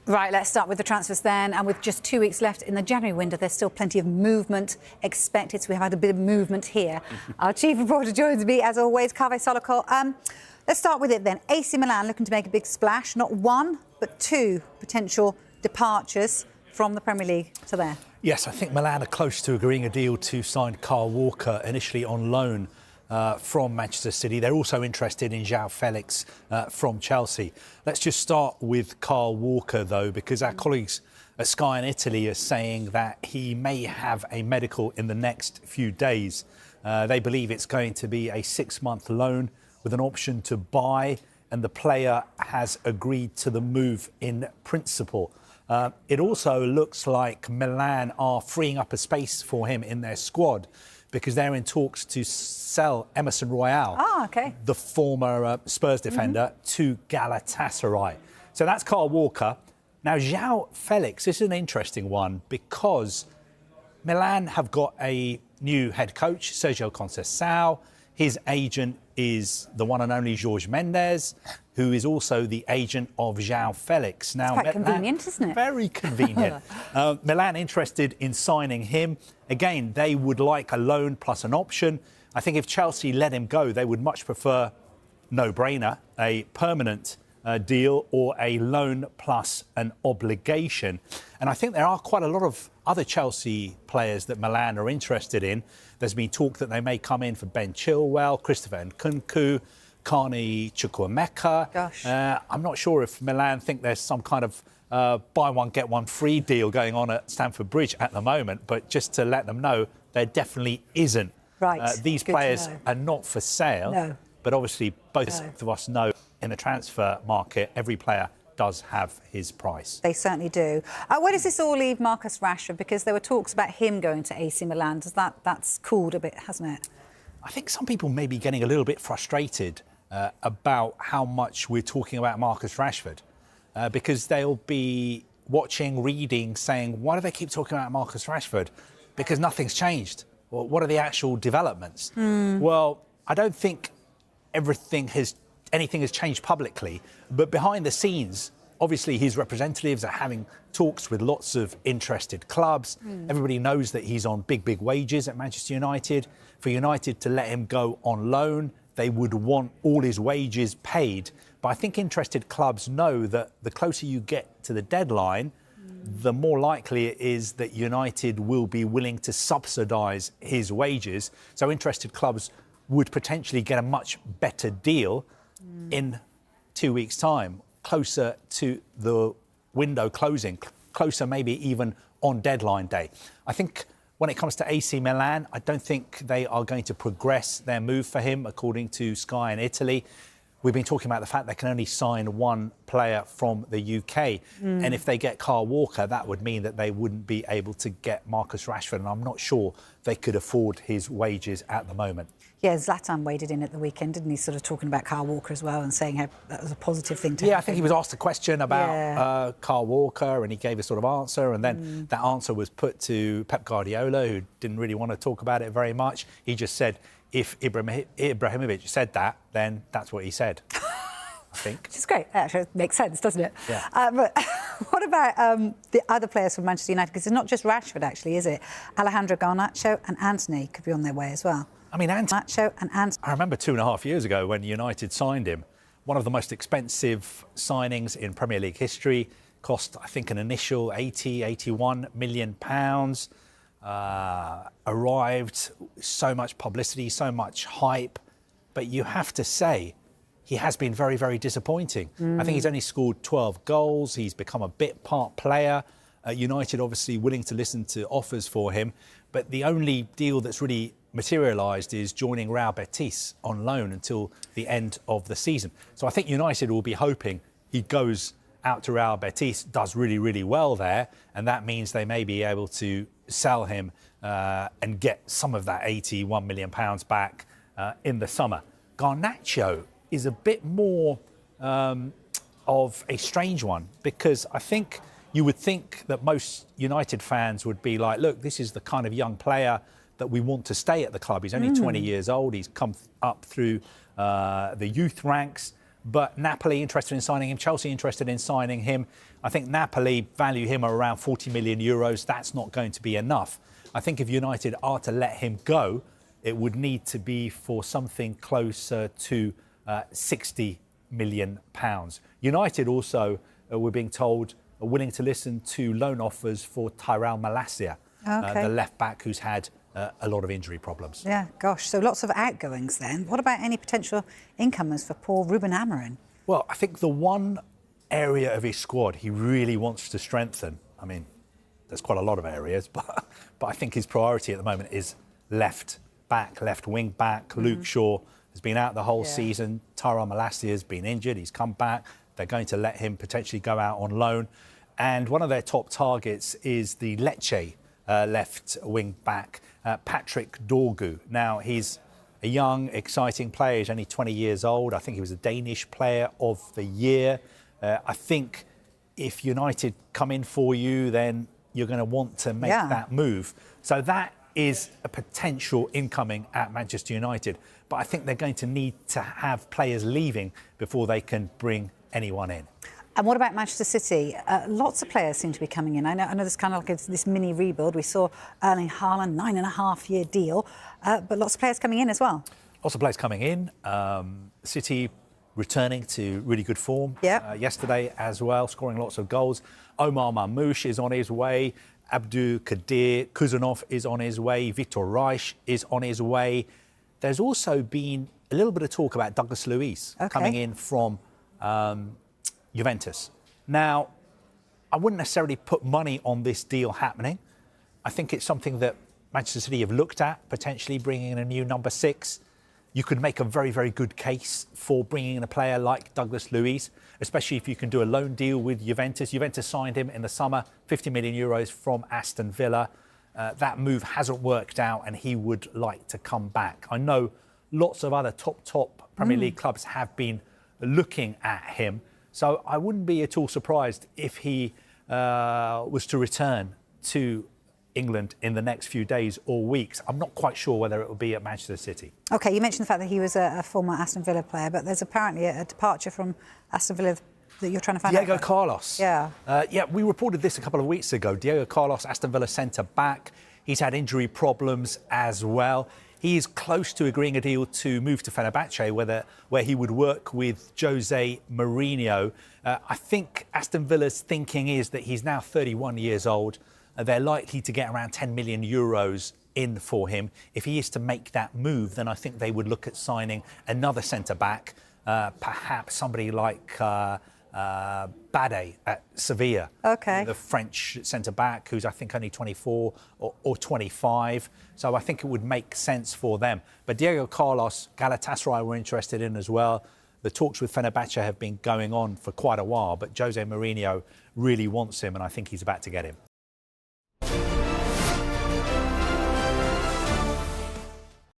Right, let's start with the transfers then. And with just 2 weeks left in the January window, there's still plenty of movement expected. So we have had a bit of movement here. Our chief reporter joins me, as always, Kaveh Solokol. Let's start with it then. AC Milan looking to make a big splash. Not one, but two potential departures from the Premier League to there. Yes, I think Milan are close to agreeing a deal to sign Kyle Walker, initially on loan from Manchester City. They're also interested in João Felix from Chelsea. Let's just start with Kyle Walker, though, because our colleagues at Sky in Italy are saying that he may have a medical in the next few days. They believe it's going to be a 6-month loan with an option to buy, and the player has agreed to the move in principle. It also looks like Milan are freeing up a space for him in their squad, because they're in talks to sell Emerson Royal, the former Spurs defender, to Galatasaray. So that's Kyle Walker. Now, João Felix, this is an interesting one, because Milan have got a new head coach, Sergio Conceição. His agent is the one and only Jorge Mendes, who is also the agent of João Felix. Now, quite convenient, isn't it? Very convenient. Milan interested in signing him. Again, they would like a loan plus an option. I think if Chelsea let him go, they would much prefer, no-brainer, a permanent deal or a loan plus an obligation. And I think there are quite a lot of other Chelsea players that Milan are interested in. There's been talk that they may come in for Ben Chilwell, Christopher Nkunku, Carney Chukwuemeka. I'm not sure if Milan think there's some kind of buy one, get one free deal going on at Stamford Bridge at the moment, but just to let them know, there definitely isn't. Right. These players are not for sale, but obviously both of us know in the transfer market, every player does have his price. They certainly do. Where does this all leave Marcus Rashford? Because there were talks about him going to AC Milan. That's cooled a bit, hasn't it? I think some people may be getting a little bit frustrated about how much we're talking about Marcus Rashford, because they'll be watching, reading, saying, why do they keep talking about Marcus Rashford? Because nothing's changed. Well, what are the actual developments? Well, I don't think anything has changed publicly, but behind the scenes, obviously his representatives are having talks with lots of interested clubs. Everybody knows that he's on big wages at Manchester United. For United to let him go on loan, they would want all his wages paid. But I think interested clubs know that the closer you get to the deadline, the more likely it is that United will be willing to subsidise his wages. So interested clubs would potentially get a much better deal in 2 weeks' time, closer to the window closing, closer maybe even on deadline day. I think when it comes to AC Milan, I don't think they are going to progress their move for him, according to Sky in Italy. We've been talking about the fact they can only sign one player from the UK. And if they get Kyle Walker, that would mean that they wouldn't be able to get Marcus Rashford. And I'm not sure they could afford his wages at the moment. Yeah, Zlatan waded in at the weekend, didn't he? Sort of talking about Kyle Walker as well and saying how that was a positive thing to I think he was asked a question about Kyle Walker and he gave a sort of answer. And then that answer was put to Pep Guardiola, who didn't really want to talk about it very much. He just said, if Ibrahimovic said that, then that's what he said, I think. Which is great. Actually, it makes sense, doesn't it? Yeah. But what about the other players from Manchester United? Because it's not just Rashford, actually, is it? Alejandro Garnacho and Antony could be on their way as well. I mean, I remember 2.5 years ago when United signed him, one of the most expensive signings in Premier League history, cost, I think, an initial 81 million pounds. Arrived, so much publicity, so much hype, but you have to say he has been very disappointing. I think he's only scored 12 goals. He's become a bit part player. United obviously willing to listen to offers for him, but the only deal that's really materialised is joining Real Betis on loan until the end of the season. So I think United will be hoping he goes out to Real Betis, does really well there, and that means they may be able to sell him and get some of that £81 million back in the summer. Garnacho is a bit more of a strange one, because I think you would think that most United fans would be like, look, this is the kind of young player that we want to stay at the club. He's only 20 years old. He's come up through the youth ranks. but Napoli interested in signing him, Chelsea interested in signing him. I think Napoli value him at around 40 million euros. That's not going to be enough. I think if United are to let him go, it would need to be for something closer to 60 million pounds. United also, we're being told, are willing to listen to loan offers for Tyrell Malacia, the left back who's had a lot of injury problems. Yeah, gosh, so lots of outgoings then. What about any potential incomers for poor Ruben Amorim? Well, I think the one area of his squad he really wants to strengthen, I mean, there's quite a lot of areas, but I think his priority at the moment is left back, left wing back. Luke Shaw has been out the whole season. Tyrell Malacia has been injured. He's come back. They're going to let him potentially go out on loan. And one of their top targets is the Lecce left wing back, Patrick Dorgu. Now, he's a young, exciting player. He's only 20 years old. I think he was a Danish Player of the Year. I think if United come in for you, then you're going to want to make that move. So that is a potential incoming at Manchester United. But I think they're going to need to have players leaving before they can bring anyone in. And what about Manchester City? Lots of players seem to be coming in. I know there's kind of like this mini rebuild. We saw Erling Haaland, 9.5-year deal, but lots of players coming in as well. Lots of players coming in. City returning to really good form yesterday as well, scoring lots of goals. Omar Marmoush is on his way. Abdul Kadir Kuzanov is on his way. Vitor Reich is on his way. There's also been a little bit of talk about Douglas Luiz coming in from Juventus. Now, I wouldn't necessarily put money on this deal happening. I think it's something that Manchester City have looked at, potentially bringing in a new number 6. You could make a very, very good case for bringing in a player like Douglas Luiz, especially if you can do a loan deal with Juventus. Juventus signed him in the summer, 50 million euros from Aston Villa. That move hasn't worked out and he would like to come back. I know lots of other top Premier League clubs have been looking at him. So I wouldn't be at all surprised if he was to return to England in the next few days or weeks. I'm not quite sure whether it will be at Manchester City. OK, you mentioned the fact that he was a former Aston Villa player, but there's apparently a departure from Aston Villa that you're trying to find out. Diego Carlos. Yeah, we reported this a couple of weeks ago. Diego Carlos, Aston Villa centre-back. He's had injury problems as well. He is close to agreeing a deal to move to Fenerbahce, where he would work with Jose Mourinho. I think Aston Villa's thinking is that he's now 31 years old. They're likely to get around 10 million euros in for him. If he is to make that move, then I think they would look at signing another centre-back, perhaps somebody like Bade at Sevilla. OK. The French centre-back, who's I think only 24 or 25. So I think it would make sense for them. But Diego Carlos, Galatasaray were interested in as well. The talks with Fenerbahce have been going on for quite a while, but Jose Mourinho really wants him, and I think he's about to get him.